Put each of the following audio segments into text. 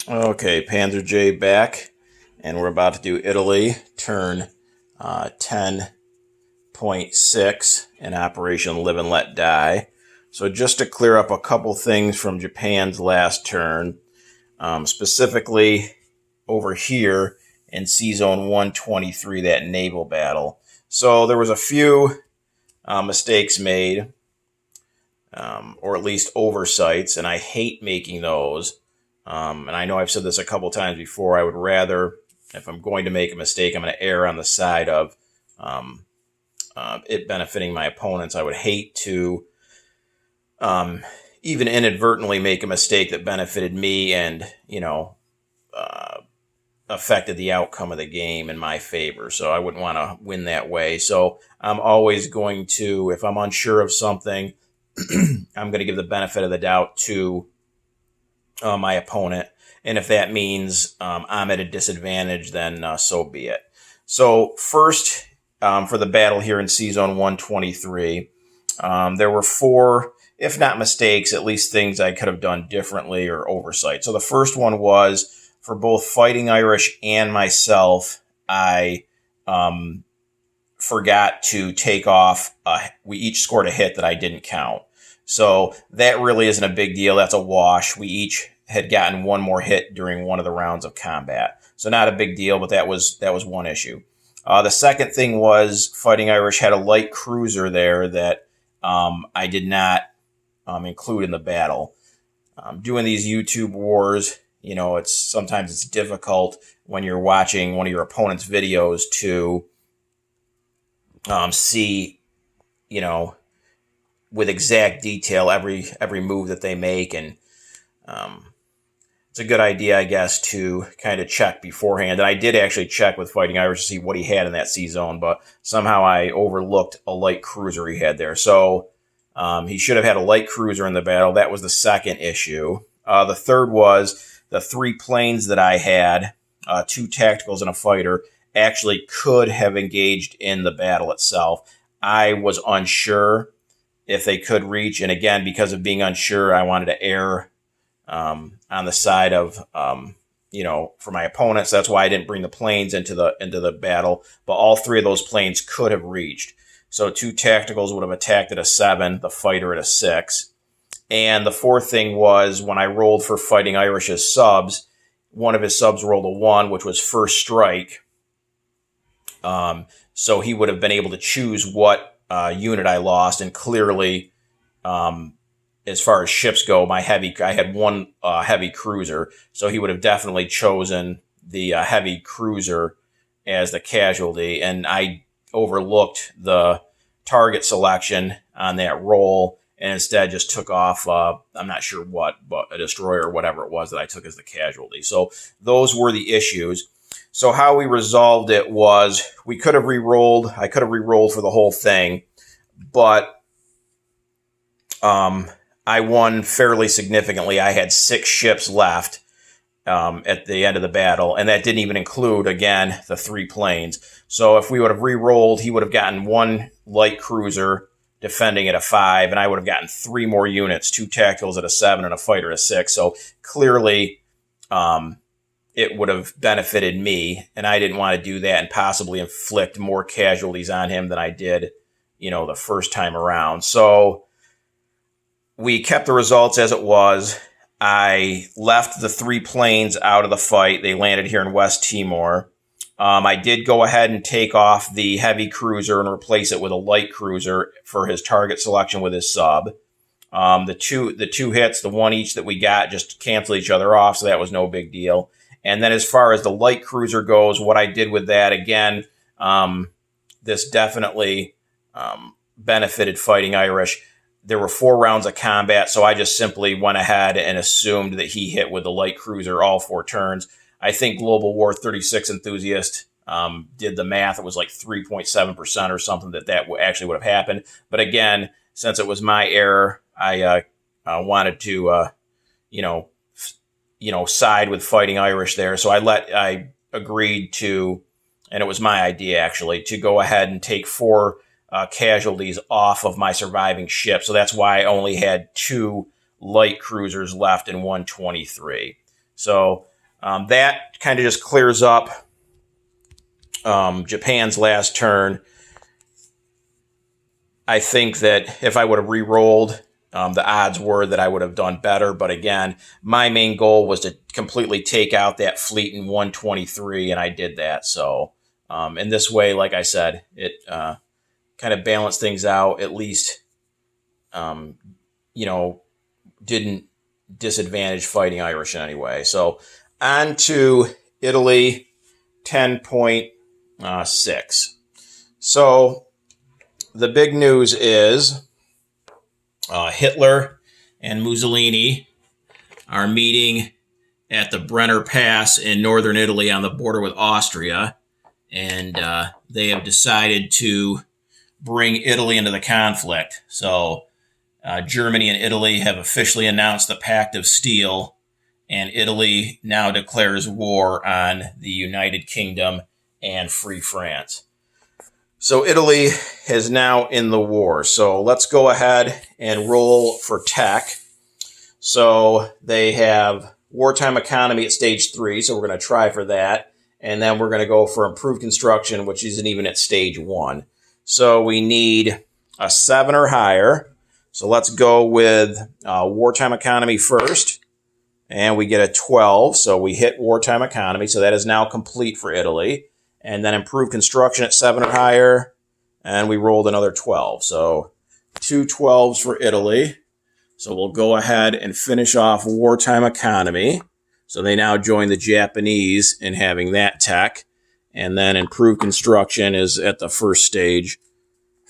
Okay, Panzer J back, and we're about to do Italy, turn 10.6 in Operation Live and Let Die. So just to clear up a couple things from Japan's last turn, specifically over here in C-Zone 123, that naval battle. So there was a few mistakes made, or at least oversights, and I hate making those. And I know I've said this a couple times before. I would rather, if I'm going to make a mistake, I'm going to err on the side of it benefiting my opponents. I would hate to even inadvertently make a mistake that benefited me and, affected the outcome of the game in my favor. So I wouldn't want to win that way. So I'm always going to, if I'm unsure of something, I'm going to give the benefit of the doubt to my opponent. And if that means I'm at a disadvantage, then so be it. So first, for the battle here in C-Zone 123, there were four, if not mistakes, at least things I could have done differently or oversight. So the first one was, for both Fighting Irish and myself, I forgot to take off. We each scored a hit that I didn't count. So that really isn't a big deal. That's a wash. We each had gotten one more hit during one of the rounds of combat. So not a big deal, but that was one issue. The second thing was Fighting Irish had a light cruiser there that I did not include in the battle. Doing these YouTube wars, sometimes it's difficult when you're watching one of your opponent's videos to see, with exact detail every move that they make, and it's a good idea, I guess, to kind of check beforehand. And I did actually check with Fighting Irish to see what he had in that C-Zone, but somehow I overlooked a light cruiser he had there. So he should have had a light cruiser in the battle. That was the second issue. The third was the three planes that I had, two tacticals and a fighter, actually could have engaged in the battle itself. I was unsure if they could reach, and again, because of being unsure, I wanted to err on the side of, for my opponents. That's why I didn't bring the planes into the battle, but all three of those planes could have reached. So two tacticals would have attacked at a 7, the fighter at a 6. And the fourth thing was, when I rolled for Fighting Irish's subs, one of his subs rolled a 1, which was first strike. So he would have been able to choose what unit I lost, and clearly, as far as ships go, I had one heavy cruiser, so he would have definitely chosen the heavy cruiser as the casualty, and I overlooked the target selection on that roll, and instead just took off, I'm not sure what, but a destroyer or whatever it was that I took as the casualty. So those were the issues. So how we resolved it was, we could have re-rolled. I could have re-rolled for the whole thing, but I won fairly significantly. I had 6 ships left at the end of the battle, and that didn't even include, again, the 3 planes. So if we would have re-rolled, he would have gotten 1 light cruiser defending at a 5, and I would have gotten 3 more units, 2 tacticals at a 7 and a fighter at a 6. So clearly it would have benefited me, and I didn't want to do that and possibly inflict more casualties on him than I did, the first time around. So we kept the results as it was. I left the 3 planes out of the fight. They landed here in West Timor. I did go ahead and take off the heavy cruiser and replace it with a light cruiser for his target selection with his sub. The two hits, the one each that we got, just canceled each other off, so that was no big deal. And then as far as the light cruiser goes, what I did with that, again, this definitely benefited Fighting Irish. There were 4 rounds of combat, so I just simply went ahead and assumed that he hit with the light cruiser all 4 turns. I think Global War 36 Enthusiast did the math. It was like 3.7% or something that actually would have happened. But again, since it was my error, I wanted to, side with Fighting Irish there. So I agreed to, and it was my idea actually, to go ahead and take 4 casualties off of my surviving ship. So that's why I only had 2 light cruisers left in 123. So That kind of just clears up Japan's last turn. I think that if I would have re-rolled, the odds were that I would have done better. But again, my main goal was to completely take out that fleet in 123, and I did that. So in this way, like I said, it kind of balanced things out, at least, didn't disadvantage Fighting Irish in any way. So on to Italy 10.6. So the big news is Hitler and Mussolini are meeting at the Brenner Pass in northern Italy on the border with Austria, and they have decided to bring Italy into the conflict. So Germany and Italy have officially announced the Pact of Steel, and Italy now declares war on the United Kingdom and Free France. So Italy is now in the war. So let's go ahead and roll for tech. So they have wartime economy at stage 3. So we're going to try for that. And then we're going to go for improved construction, which isn't even at stage 1. So we need a 7 or higher. So let's go with wartime economy first. And we get a 12. So we hit wartime economy. So that is now complete for Italy. And then improved construction at 7 or higher. And we rolled another 12. So 2 12s for Italy. So we'll go ahead and finish off wartime economy. So they now join the Japanese in having that tech. And then improved construction is at the first stage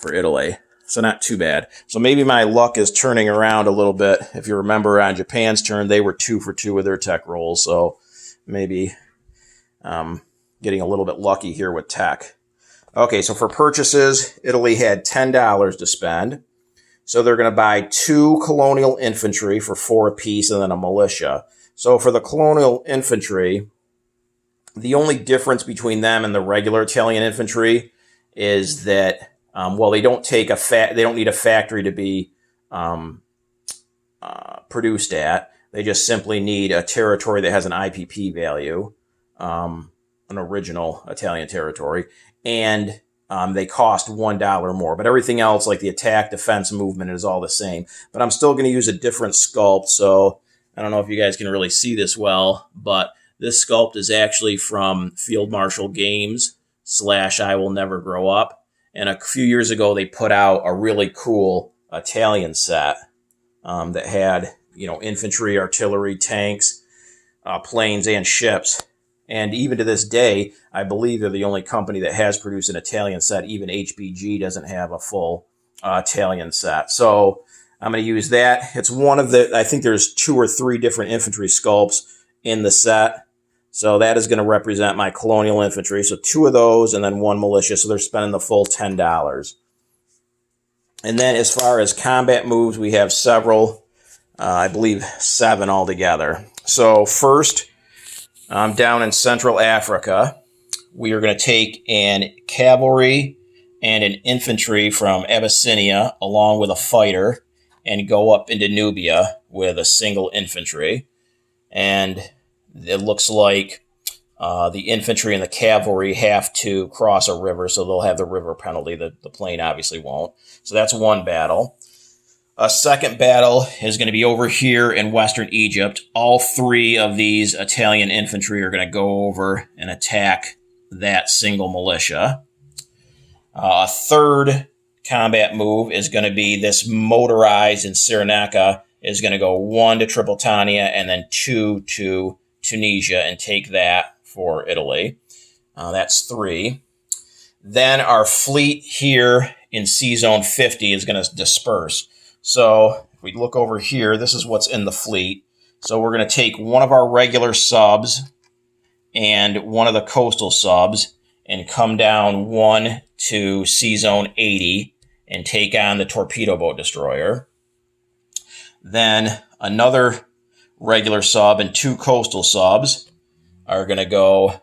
for Italy. So not too bad. So maybe my luck is turning around a little bit. If you remember on Japan's turn, they were 2 for 2 with their tech rolls. So maybe getting a little bit lucky here with tech. Okay, so for purchases, Italy had $10 to spend. So they're going to buy 2 colonial infantry for 4 apiece and then a militia. So for the colonial infantry, the only difference between them and the regular Italian infantry is that, they don't take they don't need a factory to be produced at. They just simply need a territory that has an IPP value. An original Italian territory, and they cost $1 more. But everything else, like the attack, defense, movement, is all the same. But I'm still going to use a different sculpt, so I don't know if you guys can really see this well, but this sculpt is actually from Field Marshal Games / I Will Never Grow Up. And a few years ago, they put out a really cool Italian set that had, infantry, artillery, tanks, planes, and ships. And even to this day, I believe they're the only company that has produced an Italian set. Even HBG doesn't have a full Italian set. So I'm going to use that. It's one of I think there's 2 or 3 different infantry sculpts in the set. So that is going to represent my colonial infantry. So 2 of those and then 1 militia. So they're spending the full $10. And then as far as combat moves, we have several, I believe 7 altogether. So first, down in Central Africa, we are going to take an cavalry and an infantry from Abyssinia along with a fighter and go up into Nubia with a single infantry. And it looks like the infantry and the cavalry have to cross a river, so they'll have the river penalty. The plane obviously won't. So that's one battle. A second battle is going to be over here in Western Egypt. All 3 of these Italian infantry are going to go over and attack that single militia. A third combat move is going to be this motorized in Cyrenaica is going to go 1 to Tripolitania and then 2 to Tunisia and take that for Italy. That's 3. Then our fleet here in Sea Zone 50 is going to disperse. So if we look over here, this is what's in the fleet. So we're going to take one of our regular subs and one of the coastal subs and come down 1 to Sea Zone 80 and take on the torpedo boat destroyer. Then another regular sub and 2 coastal subs are going to go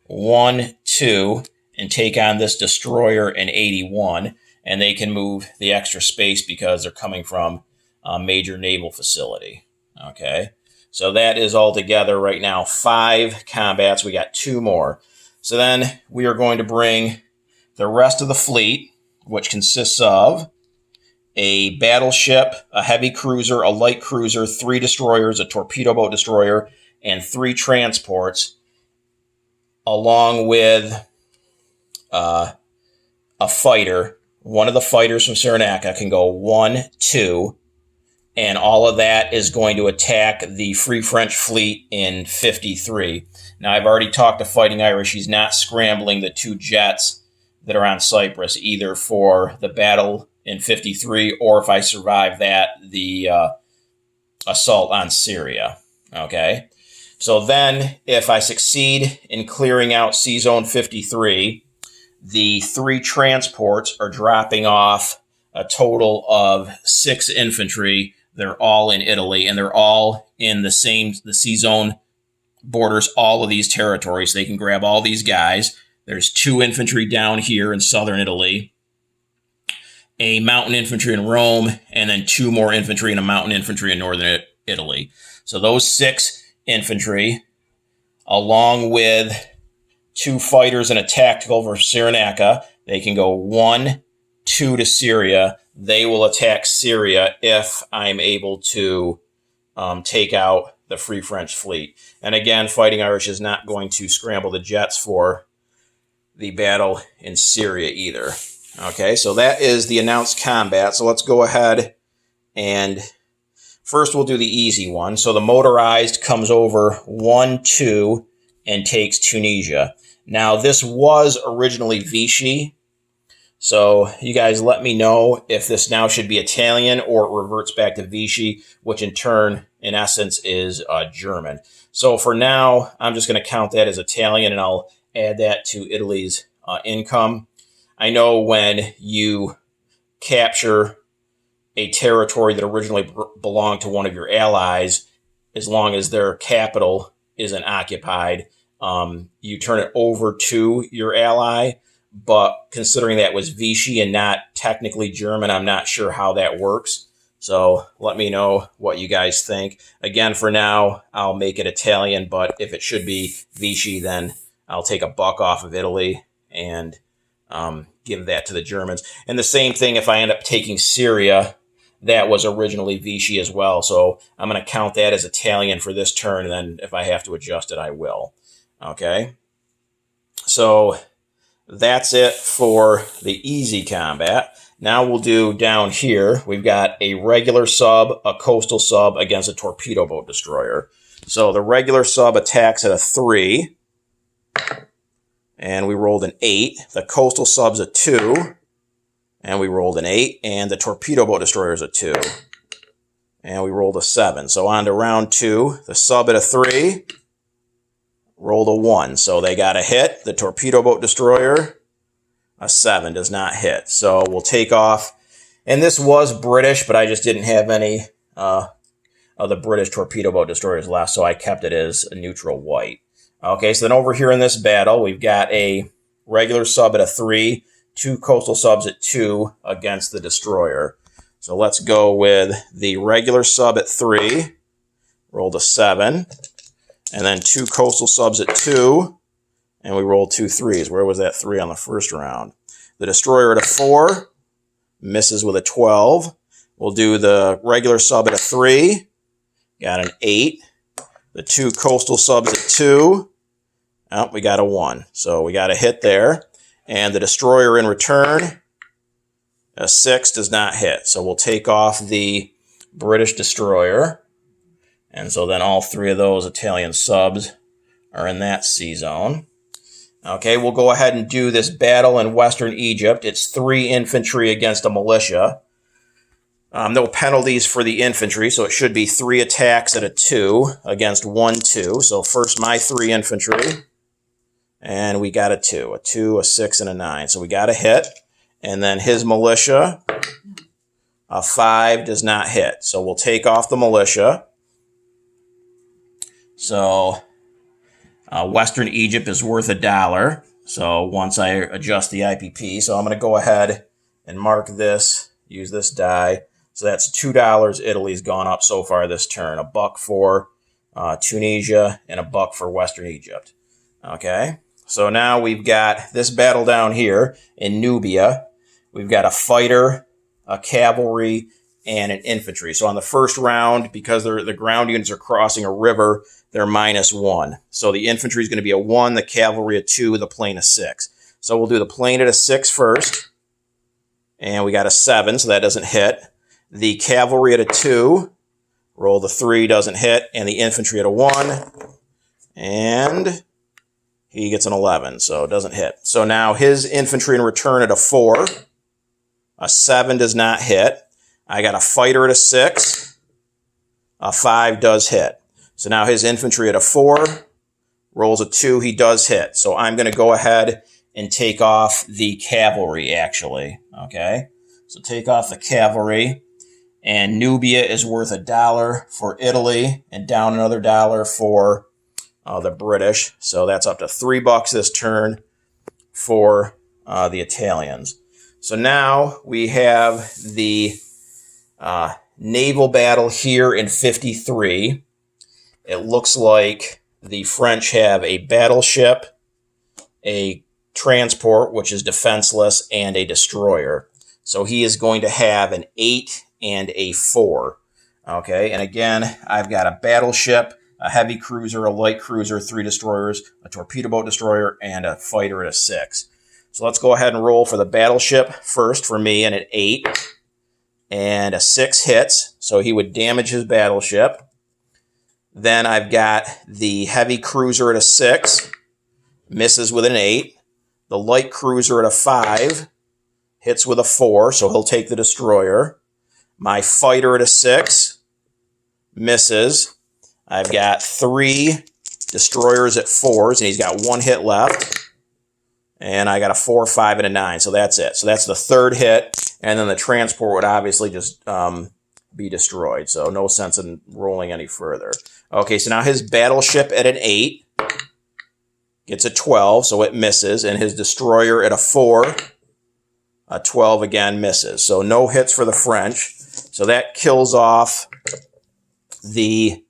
1, 2 and take on this destroyer in 81. And they can move the extra space because they're coming from a major naval facility. Okay, So that is altogether right now 5 combats. We got 2 more. So then we are going to bring the rest of the fleet, which consists of a battleship, a heavy cruiser, a light cruiser, 3 destroyers, a torpedo boat destroyer, and 3 transports, along with a fighter. One of the fighters from Cyrenaica can go 1, 2, and all of that is going to attack the Free French fleet in 53. Now, I've already talked to Fighting Irish. He's not scrambling the 2 jets that are on Cyprus, either for the battle in 53 or, if I survive that, the assault on Syria. Okay? So then, if I succeed in clearing out C-Zone 53, the 3 transports are dropping off a total of 6 infantry. They're all in Italy, and they're all in the C-Zone borders all of these territories. They can grab all these guys. There's 2 infantry down here in southern Italy, a mountain infantry in Rome, and then 2 more infantry and a mountain infantry in northern Italy. So those 6 infantry, along with 2 fighters and a tactical for Cyrenaica, they can go 1, 2 to Syria. They will attack Syria if I'm able to take out the Free French fleet. And again, Fighting Irish is not going to scramble the jets for the battle in Syria either. Okay, so that is the announced combat. So let's go ahead and first we'll do the easy one. So the motorized comes over 1, 2 and takes Tunisia. Now, this was originally Vichy. So you guys let me know if this now should be Italian or it reverts back to Vichy, which in turn, in essence, is German. So for now, I'm just going to count that as Italian, and I'll add that to Italy's income. I know when you capture a territory that originally belonged to one of your allies, as long as their capital isn't occupied, you turn it over to your ally. But considering that was Vichy and not technically German, I'm not sure how that works. So let me know what you guys think. Again, for now, I'll make it Italian, but if it should be Vichy, then I'll take $1 off of Italy and give that to the Germans. And the same thing if I end up taking Syria. That was originally Vichy as well. So I'm going to count that as Italian for this turn, and then if I have to adjust it, I will. Okay? So that's it for the easy combat. Now we'll do down here. We've got a regular sub, a coastal sub against a torpedo boat destroyer. So the regular sub attacks at a 3. And we rolled an 8. The coastal sub's a 2. And we rolled an 8. And the torpedo boat destroyer's a 2. And we rolled a 7. So on to round 2. The sub at a 3. Rolled a 1. So they got a hit. The torpedo boat destroyer, a 7, does not hit. So we'll take off. And this was British, but I just didn't have any of the British torpedo boat destroyers left, so I kept it as a neutral white. Okay, so then over here in this battle, we've got a regular sub at a 3, 2 coastal subs at 2 against the destroyer. So let's go with the regular sub at 3. Rolled a 7. And then 2 coastal subs at 2. And we rolled 2 3s. Where was that 3 on the first round? The destroyer at a 4. Misses with a 12. We'll do the regular sub at a 3. Got an 8. The 2 coastal subs at 2. Oh, we got a 1. So we got a hit there. And the destroyer in return, a 6, does not hit. So we'll take off the British destroyer. And so then all 3 of those Italian subs are in that sea zone. Okay, we'll go ahead and do this battle in Western Egypt. It's 3 infantry against a militia. No penalties for the infantry, so it should be 3 attacks at a 2 against 1 2. So first my 3 infantry, and we got a 2, a 6, and a 9. So we got a hit. And then his militia, a 5, does not hit. So we'll take off the militia. So Western Egypt is worth $1. So once I adjust the IPP, so I'm going to go ahead and mark this, use this die. So that's $2 Italy's gone up so far this turn. $1 for Tunisia, and a buck for Western Egypt. Okay, so now we've got this battle down here in Nubia. We've got a fighter, a cavalry, and an infantry. So on the first round, because the ground units are crossing a river, they're -1. So the infantry is going to be a 1, the cavalry a 2, the plane a 6. So we'll do the plane at a 6 first. And we got a 7, so that doesn't hit. The cavalry at a 2. Roll the 3, doesn't hit. And the infantry at a 1. And he gets an 11, so it doesn't hit. So now his infantry in return at a 4. A 7 does not hit. I got a fighter at a 6. A 5 does hit. So now his infantry at a 4. Rolls a 2, he does hit. So I'm going to go ahead and take off the cavalry, actually. Okay? So take off the cavalry. And Nubia is worth $1 for Italy, and down another $1 for the British. So that's up to $3 this turn for the Italians. So now we have the naval battle here in 53. It looks like the French have a battleship, a transport, which is defenseless, and a destroyer. So he is going to have an 8 and a 4. Okay, and again, I've got a battleship, a heavy cruiser, a light cruiser, 3 destroyers, a torpedo boat destroyer, and a fighter at a 6. So let's go ahead and roll for the battleship first for me, and an 8 and a 6 hits, so he would damage his battleship. Then I've got the heavy cruiser at a 6, misses with an 8. The light cruiser at a 5, hits with a 4, so he'll take the destroyer. My fighter at a 6, misses. I've got 3 destroyers at 4s, and he's got 1 hit left. And I got a 4, 5, and a 9, so that's it. So that's the third hit, and then the transport would obviously just be destroyed, so no sense in rolling any further. Okay, so now his battleship at an 8 gets a 12, so it misses, and his destroyer at a 4, a 12 again misses. So no hits for the French. So that kills off the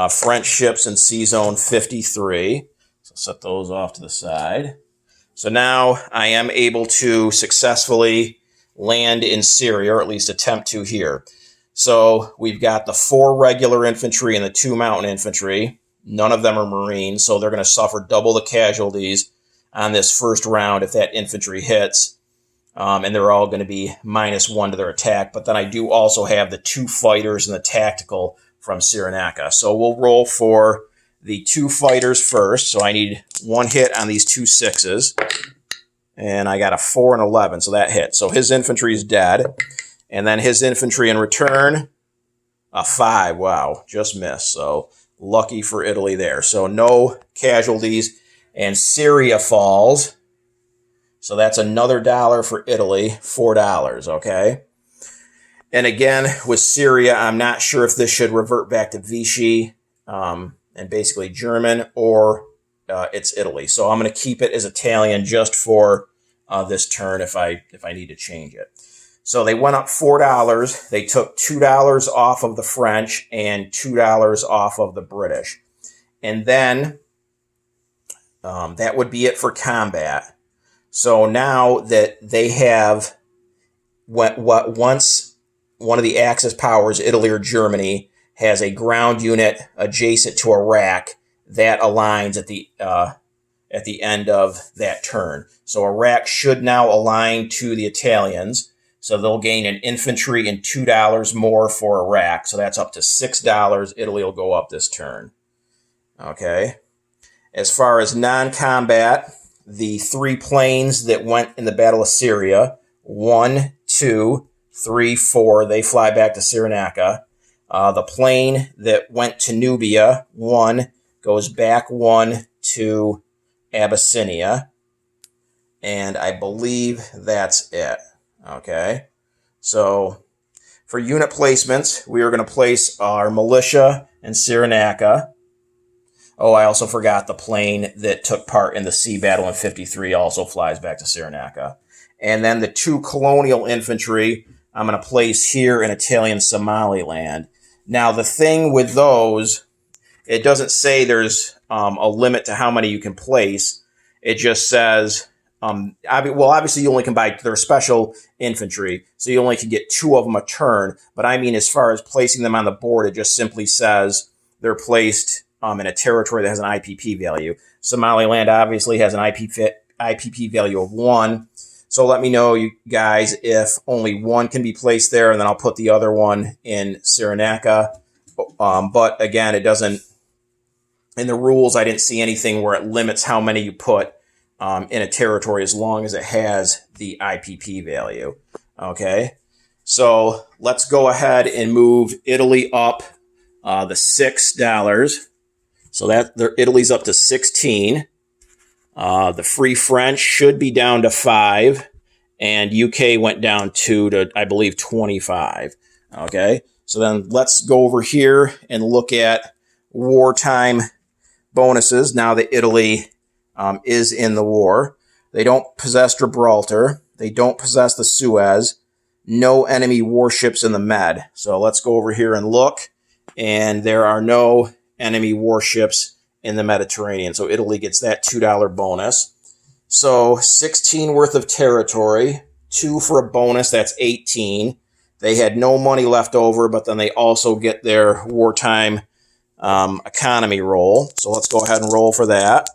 French ships in Sea Zone 53. So set those off to the side. So now I am able to successfully land in Syria, or at least attempt to here. So we've got the 4 regular infantry and the 2 mountain infantry. None of them are Marines, so they're going to suffer double the casualties on this first round if that infantry hits. And they're all going to be -1 to their attack. But then I do also have the 2 fighters and the tactical from Cyrenaica. So we'll roll for the 2 fighters first. So I need 1 hit on these 2 6s. And I got a 4 and 11, so that hits. So his infantry is dead. And then his infantry in return, a 5. Wow, just missed. So lucky for Italy there. So no casualties. And Syria falls. So that's another $1 for Italy, $4, okay? And again, with Syria, I'm not sure if this should revert back to Vichy and basically German, or it's Italy. So I'm going to keep it as Italian just for this turn if I need to change it. So they went up $4. They took $2 off of the French and $2 off of the British. And then that would be it for combat. So now that they have once one of the Axis powers, Italy or Germany, has a ground unit adjacent to Iraq, that aligns at the end of that turn. So Iraq should now align to the Italians. So they'll gain an infantry and $2 more for Iraq. So that's up to $6. Italy will go up this turn. Okay. As far as non-combat, the 3 planes that went in the Battle of Syria, 1, 2, 3, 4, they fly back to Cyrenaica. The plane that went to Nubia, 1, goes back 1 to Abyssinia. And I believe that's it. Okay. So for unit placements, we are going to place our militia in Cyrenaica. Oh, I also forgot the plane that took part in the sea battle in 53 also flies back to Cyrenaica. And then the 2 colonial infantry I'm going to place here in Italian Somaliland. Now, the thing with those it doesn't say there's a limit to how many you can place. It just says, well, obviously you only can buy their special infantry, so you only can get 2 of them a turn. But I mean, as far as placing them on the board, it just simply says they're placed in a territory that has an IPP value. Somaliland obviously has an IPP value of 1. So let me know, you guys, if only 1 can be placed there, and then I'll put the other one in Cyrenaica. But again, it doesn't, in the rules, I didn't see anything where it limits how many you put in a territory as long as it has the IPP value. Okay, so let's go ahead and move Italy up the $6. So that Italy's up to 16. The Free French should be down to 5, and UK went down 2 to, I believe, 25. Okay, so then let's go over here and look at wartime bonuses now that Italy is in the war. They don't possess Gibraltar. They don't possess the Suez. No enemy warships in the Med. So let's go over here and look, and there are no enemy warships in the Mediterranean. So Italy gets that $2 bonus. So 16 worth of territory, 2 for a bonus, that's 18. They had no money left over, but then they also get their wartime economy roll. So let's go ahead and roll for that.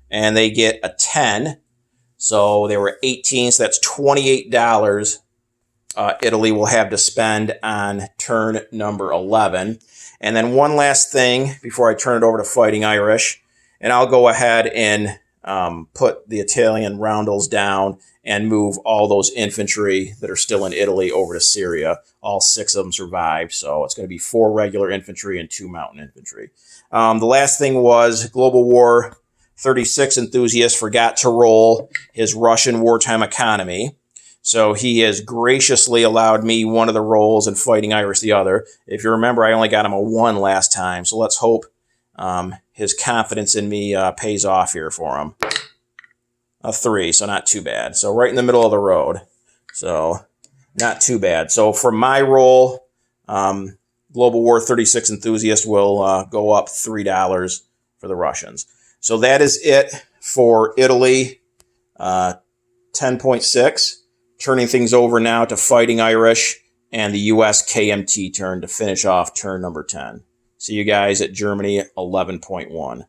And they get a 10. So they were 18, so that's $28 Italy will have to spend on turn number 11. And then one last thing before I turn it over to Fighting Irish, and I'll go ahead and put the Italian roundels down and move all those infantry that are still in Italy over to Syria. All 6 of them survived, so it's going to be 4 regular infantry and 2 mountain infantry. The last thing was Global War 36 enthusiast forgot to roll his Russian wartime economy. So he has graciously allowed me one of the rolls and Fighting Irish the other. If you remember, I only got him a 1 last time. So let's hope his confidence in me pays off here for him. A 3, so not too bad. So right in the middle of the road. So not too bad. So for my roll, Global War 36 enthusiast will go up $3 for the Russians. So that is it for Italy 10.6. Turning things over now to Fighting Irish and the U.S. KMT turn to finish off turn number 10. See you guys at Germany 11.1.